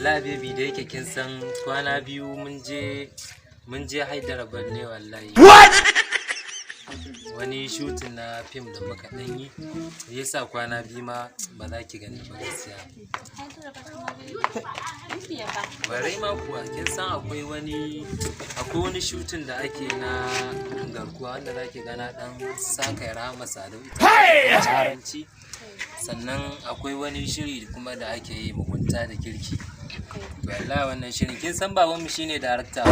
wallahi baby da yake kin san kwana biyu mun je Hyderabad ne wallahi. What? Wani shooting na film da muka dan yi yasa kwana biyu ma ba za ki gani ba gaskiya. Bare ma kuwa kin san akwai wani shooting da ake na garkuwa wanda zaki gana dan saka Rahama Sadau ita sannan akwai wani shiri kuma da ake yi mugunta da kirki. To wallahi wannan shirin kin san babanmu shine director.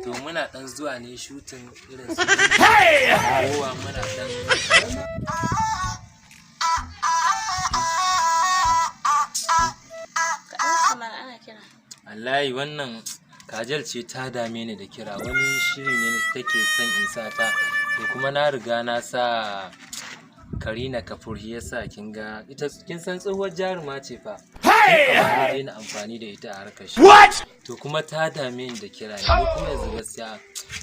To muna dan zuwa ne shooting irin su kowa muna dan wallahi wannan Kajal ce ta dame ni da kira wani shiri ne take son in sa ta to kuma na riga na sa Karina Kapoor yasa kin ga ita kin san tsohuwar jaruma ce fa ba na amfani da ita a harkar shi to kuma ta dame ni da kira ne kuma yanzu gaskiya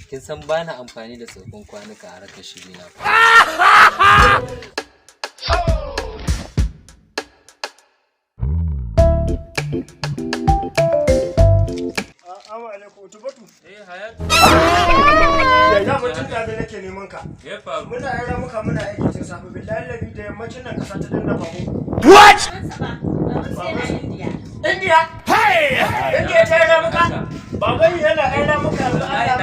kin san ba na amfani da tsofin kwanuka a harkar shiri na Hayatu. Ya mutum da nake neman ka. Muna yara muka muna aiki tun safe billahi labi da yammacin nan kasa ta danna babu. What? India. Hey! India ta yara muka. Baban yana yara muka Allah ya